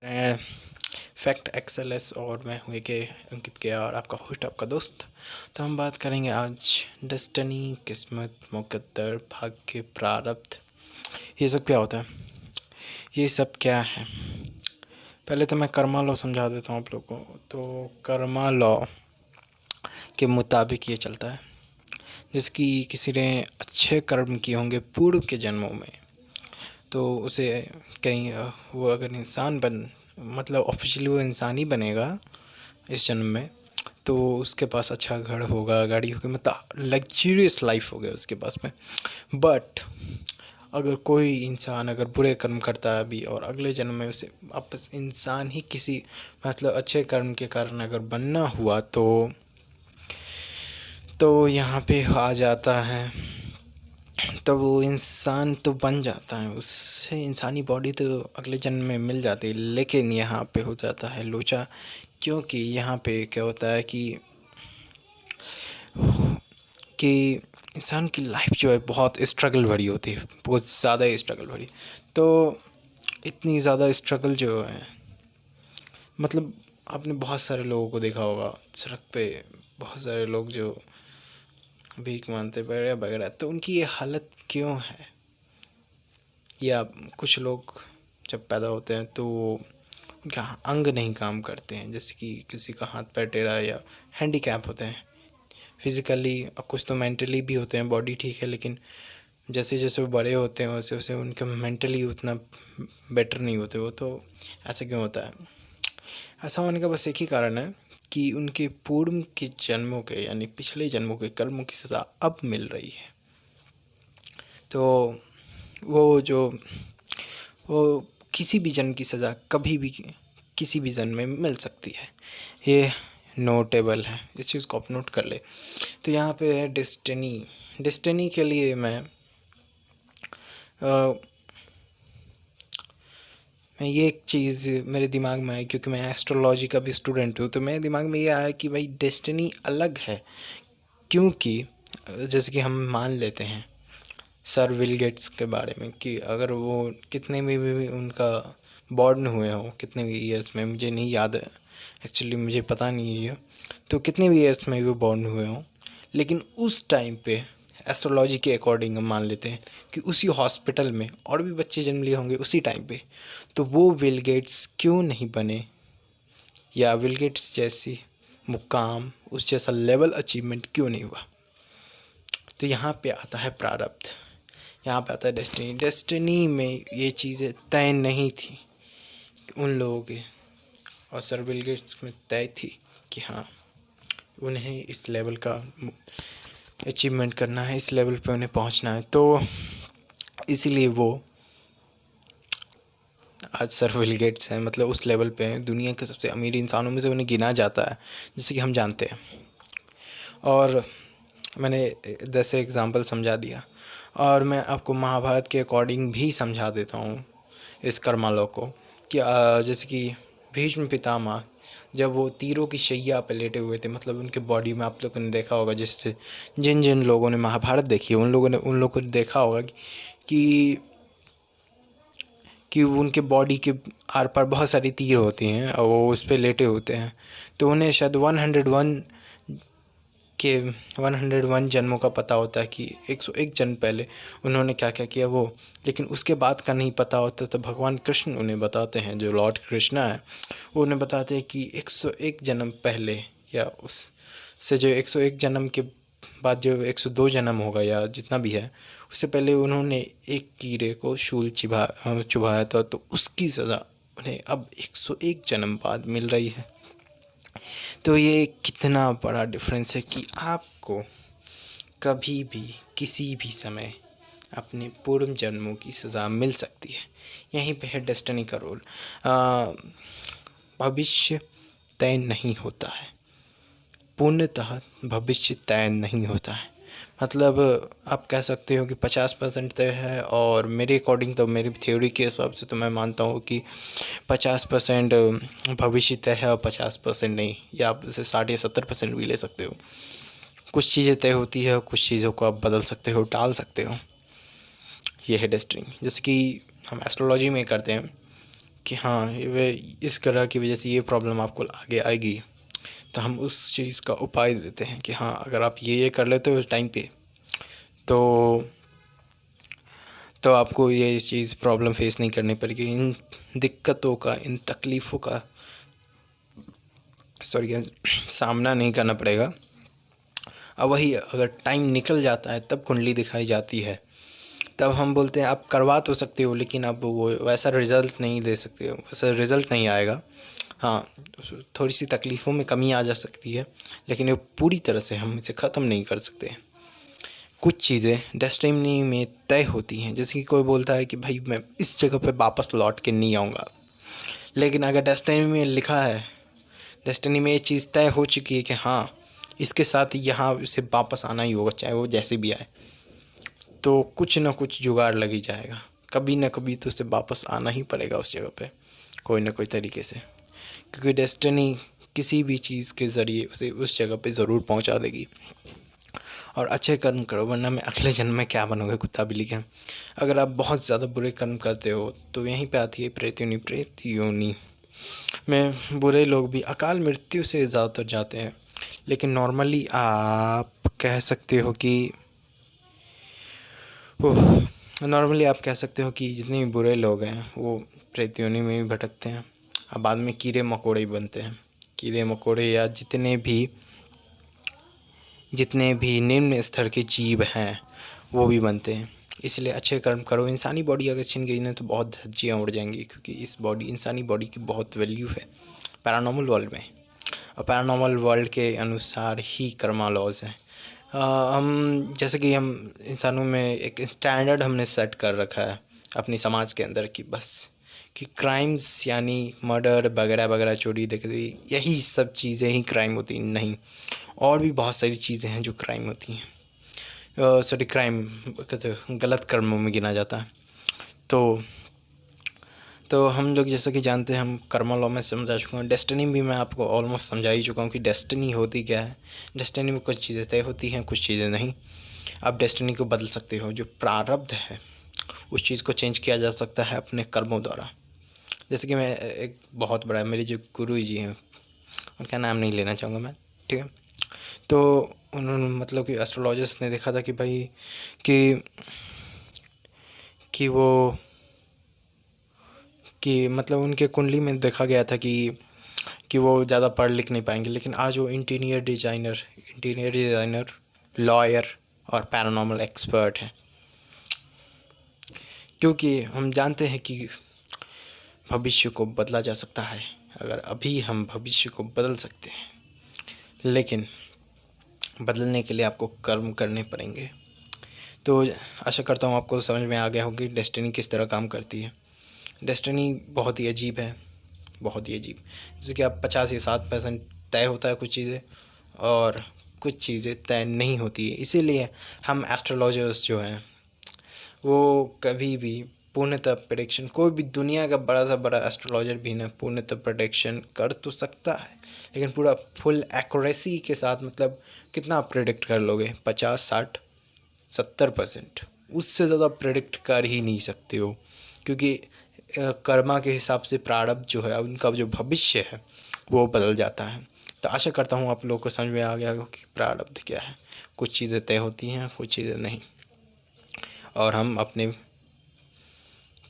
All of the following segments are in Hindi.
मैं फैक्ट एक्सएलएस और मैं हूँ के अंकित के और आपका होस्ट आपका दोस्त। तो हम बात करेंगे आज डेस्टिनी, किस्मत, मुकद्दर, भाग्य, प्रारब्ध, ये सब क्या होता है, ये सब क्या है। पहले तो मैं कर्मा लॉ समझा देता हूँ आप लोगों को। तो कर्मा लॉ के मुताबिक ये चलता है, जिसकी किसी ने अच्छे कर्म किए होंगे पूर्व के जन्मों में, तो उसे कहीं वो अगर इंसान मतलब ऑफिशियली वो इंसान ही बनेगा इस जन्म में, तो उसके पास अच्छा घर होगा, गाड़ी होगी, मतलब लग्जरियस लाइफ हो गया उसके पास में। बट अगर कोई इंसान अगर बुरे कर्म करता है अभी और अगले जन्म में उसे वापस इंसान ही किसी मतलब अच्छे कर्म के कारण अगर बनना हुआ, तो यहाँ पे आ जाता है, तो वो इंसान तो बन जाता है, उससे इंसानी बॉडी तो अगले जन्म में मिल जाती है। लेकिन यहाँ पे हो जाता है लोचा, क्योंकि यहाँ पे क्या होता है कि इंसान की लाइफ जो है बहुत स्ट्रगल भरी होती है, बहुत ज़्यादा ही स्ट्रगल भरी। तो इतनी ज़्यादा स्ट्रगल जो है, मतलब आपने बहुत सारे लोगों को देखा होगा सड़क पे, बहुत सारे लोग जो भीख मांगते वगैरह वगैरह, तो उनकी ये हालत क्यों है। या कुछ लोग जब पैदा होते हैं तो उनका अंग नहीं काम करते हैं, जैसे कि किसी का हाथ पैर टेढ़ा या हैंडीकैप होते हैं फिज़िकली, और कुछ तो मेंटली भी होते हैं, बॉडी ठीक है लेकिन जैसे जैसे वो बड़े होते हैं वैसे वैसे उनका मेंटली उतना बेटर नहीं होते वो। तो ऐसा क्यों होता है? ऐसा होने का बस एक ही कारण है कि उनके पूर्व के जन्मों के यानी पिछले जन्मों के कर्मों की सज़ा अब मिल रही है। तो वो किसी भी जन्म की सज़ा कभी भी किसी भी जन्म में मिल सकती है, ये नोटेबल है, इस चीज़ को आप नोट कर ले। तो यहाँ पे है डेस्टिनी के लिए मैं ये एक चीज़ मेरे दिमाग में आई, क्योंकि मैं एस्ट्रोलॉजी का भी स्टूडेंट हूँ, तो मेरे दिमाग में ये आया कि भाई डेस्टिनी अलग है। क्योंकि जैसे कि हम मान लेते हैं सर विल गेट्स के बारे में कि अगर वो कितने में भी उनका बॉर्न हुए हों, कितने भी ईयर्स में, मुझे नहीं याद है एक्चुअली, मुझे पता नहीं है ये, तो कितने भी ईयर्स में वो बॉर्न हुए हों, लेकिन उस टाइम पे एस्ट्रोलॉजी के अकॉर्डिंग हम मान लेते हैं कि उसी हॉस्पिटल में और भी बच्चे जन्म लिए होंगे उसी टाइम पे, तो वो विल गेट्स क्यों नहीं बने, या विल गेट्स जैसी मुकाम, उस जैसा लेवल अचीवमेंट क्यों नहीं हुआ। तो यहाँ पे आता है प्रारब्ध, यहाँ पे आता है डेस्टिनी में ये चीज़ें तय नहीं थी उन लोगों के, और सर बिल गेट्स में तय थी कि हाँ उन्हें इस लेवल का अचीवमेंट करना है, इस लेवल पे उन्हें पहुंचना है। तो इसीलिए वो आज सर बिल गेट्स हैं, मतलब उस लेवल पे हैं, दुनिया के सबसे अमीर इंसानों में से उन्हें गिना जाता है, जैसे कि हम जानते हैं। और मैंने 10 एग्ज़ाम्पल समझा दिया, और मैं आपको महाभारत के अकॉर्डिंग भी समझा देता हूँ इस कर्मा लॉ को कि जैसे कि भीष्म पितामह जब वो तीरों की शैया पे लेटे हुए थे, मतलब उनके बॉडी में आप लोगों ने देखा होगा, जिससे जिन जिन लोगों ने महाभारत देखी है उन लोगों को देखा होगा कि उनके बॉडी के आर पार बहुत सारी तीर होती हैं और वो उस पर लेटे होते हैं। तो उन्हें शायद 101 जन्मों का पता होता है कि 101 जन्म पहले उन्होंने क्या क्या किया वो, लेकिन उसके बाद का नहीं पता होता। तो भगवान कृष्ण उन्हें बताते हैं, जो लॉर्ड कृष्णा है वो उन्हें बताते हैं कि 101 जन्म पहले या उससे जो 101 जन्म के बाद जो 102 जन्म होगा या जितना भी है, उससे पहले उन्होंने एक कीड़े को शूल चुभाया था, तो उसकी सज़ा उन्हें अब 101 जन्म बाद मिल रही है। तो ये कितना बड़ा डिफरेंस है कि आपको कभी भी किसी भी समय अपने पूर्व जन्मों की सज़ा मिल सकती है। यहीं पे है डेस्टिनी का रोल। भविष्य तय नहीं होता है, पूर्णतः भविष्य तय नहीं होता है। मतलब आप कह सकते हो कि 50% तय है, और मेरे अकॉर्डिंग तो मेरी थ्योरी के हिसाब से तो मैं मानता हूँ कि 50% भविष्य तय है और 50% नहीं, या आप इसे 60 या 70% भी ले सकते हो। कुछ चीज़ें तय होती है, कुछ चीज़ों को आप बदल सकते हो, टाल सकते हो। ये है डेस्टिनी। जैसे कि हम एस्ट्रोलॉजी में करते हैं कि हाँ वे इस तरह की वजह से ये प्रॉब्लम आपको आगे आएगी, तो हम उस चीज़ का उपाय देते हैं कि हाँ अगर आप ये कर लेते हो उस टाइम पे तो आपको ये चीज़ प्रॉब्लम फेस नहीं करनी पड़ेगी, इन दिक्कतों का, इन तकलीफ़ों का सामना नहीं करना पड़ेगा। अब वही अगर टाइम निकल जाता है तब कुंडली दिखाई जाती है, तब हम बोलते हैं आप करवा तो सकते हो लेकिन अब वो वैसा रिज़ल्ट नहीं दे सकते हो, वैसा रिज़ल्ट नहीं आएगा। हाँ, थोड़ी सी तकलीफ़ों में कमी आ जा सकती है, लेकिन ये पूरी तरह से हम इसे ख़त्म नहीं कर सकते। कुछ चीज़ें डेस्टिनी में तय होती हैं, जैसे कि कोई बोलता है कि भाई मैं इस जगह पे वापस लौट के नहीं आऊँगा, लेकिन अगर डेस्टिनी में लिखा है, डेस्टिनी में ये चीज़ तय हो चुकी है कि हाँ इसके साथ यहाँ से वापस आना ही होगा, चाहे वो जैसे भी आए, तो कुछ ना कुछ जुगाड़ लग ही जाएगा, कभी ना कभी तो उसे वापस आना ही पड़ेगा उस जगह पे, कोई ना कोई तरीके से, क्योंकि डेस्टिनी किसी भी चीज़ के ज़रिए उसे उस जगह पे ज़रूर पहुंचा देगी। और अच्छे कर्म करो वरना मैं अगले जन्म में क्या बनोगे, कुत्ता बिल्ली के। अगर आप बहुत ज़्यादा बुरे कर्म करते हो तो यहीं पे आती है प्रेत योनि। प्रेत योनि में बुरे लोग भी अकाल मृत्यु से ज़्यादातर जाते हैं, लेकिन नॉर्मली आप कह सकते हो कि नॉर्मली आप कह सकते हो कि जितने भी बुरे लोग हैं वो प्रेत योनि में भी भटकते हैं। अब बाद में कीड़े मकोड़े ही बनते हैं, कीड़े मकोड़े या जितने भी निम्न स्तर के जीव हैं वो भी बनते हैं। इसलिए अच्छे कर्म करो। इंसानी बॉडी अगर छिन गई ना तो बहुत धज्जियाँ उड़ जाएंगी, क्योंकि इंसानी बॉडी की बहुत वैल्यू है पैरानॉर्मल वर्ल्ड में, और पैरानॉर्मल वर्ल्ड के अनुसार ही कर्मा लॉज हैं। हम जैसे कि हम इंसानों में एक स्टैंडर्ड हमने सेट कर रखा है अपनी समाज के अंदर कि बस कि क्राइम्स यानी मर्डर वगैरह वगैरह, चोरी डकैती, यही सब चीज़ें ही क्राइम होती हैं। नहीं, और भी बहुत सारी चीज़ें हैं जो क्राइम होती हैं, क्राइम कहते गलत कर्मों में गिना जाता है। तो हम लोग जैसा कि जानते हैं, हम कर्मा लॉ में समझा चुका हूँ, डेस्टिनी भी मैं आपको ऑलमोस्ट समझा ही चुका हूँ कि डेस्टिनी होती क्या है। डेस्टिनी में कुछ चीज़ें तय होती हैं, कुछ चीज़ें नहीं। आप डेस्टिनी को बदल सकते हो, जो प्रारब्ध है उस चीज़ को चेंज किया जा सकता है अपने कर्मों द्वारा। जैसे कि मैं एक बहुत बड़ा मेरे जो गुरु जी हैं, उनका नाम नहीं लेना चाहूँगा मैं, ठीक है, तो उन्होंने मतलब कि एस्ट्रोलॉजिस्ट ने देखा था कि भाई कि वो कि मतलब उनके कुंडली में देखा गया था कि वो ज़्यादा पढ़ लिख नहीं पाएंगे, लेकिन आज वो इंटीरियर डिज़ाइनर, लॉयर और पैरानॉर्मल एक्सपर्ट हैं। क्योंकि हम जानते हैं कि भविष्य को बदला जा सकता है, अगर अभी हम भविष्य को बदल सकते हैं, लेकिन बदलने के लिए आपको कर्म करने पड़ेंगे। तो आशा करता हूँ आपको समझ में आ गया होगा कि डेस्टिनी किस तरह काम करती है। डेस्टिनी बहुत ही अजीब है, बहुत ही अजीब, जैसे कि आप 50 या 60% तय होता है कुछ चीज़ें, और कुछ चीज़ें तय नहीं होती है। इसीलिए हम एस्ट्रोलॉजर्स जो हैं वो कभी भी पूर्णतः प्रेडिक्शन, कोई भी दुनिया का बड़ा से बड़ा एस्ट्रोलॉजर भी ना पूर्णतः प्रेडिक्शन कर तो सकता है, लेकिन पूरा फुल एक्यूरेसी के साथ, मतलब कितना आप प्रेडिक्ट कर लोगे, 50, 60, 70%, उससे ज़्यादा प्रेडिक्ट कर ही नहीं सकते हो, क्योंकि कर्मा के हिसाब से प्रारब्ध जो है, उनका जो भविष्य है वो बदल जाता है। तो आशा करता हूँ आप लोगों को समझ में आ गया होगा कि प्रारब्ध क्या है। कुछ चीज़ें तय होती हैं, कुछ चीज़ें नहीं, और हम अपने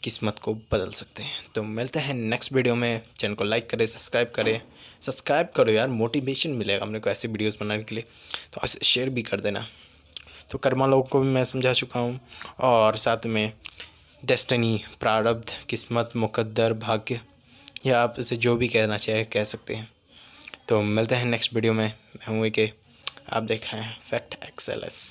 किस्मत को बदल सकते हैं। तो मिलते हैं नेक्स्ट वीडियो में। चैनल को लाइक करें, सब्सक्राइब करो यार, मोटिवेशन मिलेगा अपने को ऐसे वीडियोस बनाने के लिए। तो ऐसे शेयर भी कर देना। तो कर्मा लोगों को भी मैं समझा चुका हूँ, और साथ में डेस्टिनी, प्रारब्ध, किस्मत, मुकद्दर, भाग्य, या आप इसे जो भी कहना चाहे कह सकते हैं। तो मिलते हैं नेक्स्ट वीडियो में। मैं हूँ के, आप देख रहे हैं फैक्ट एक्सेलस।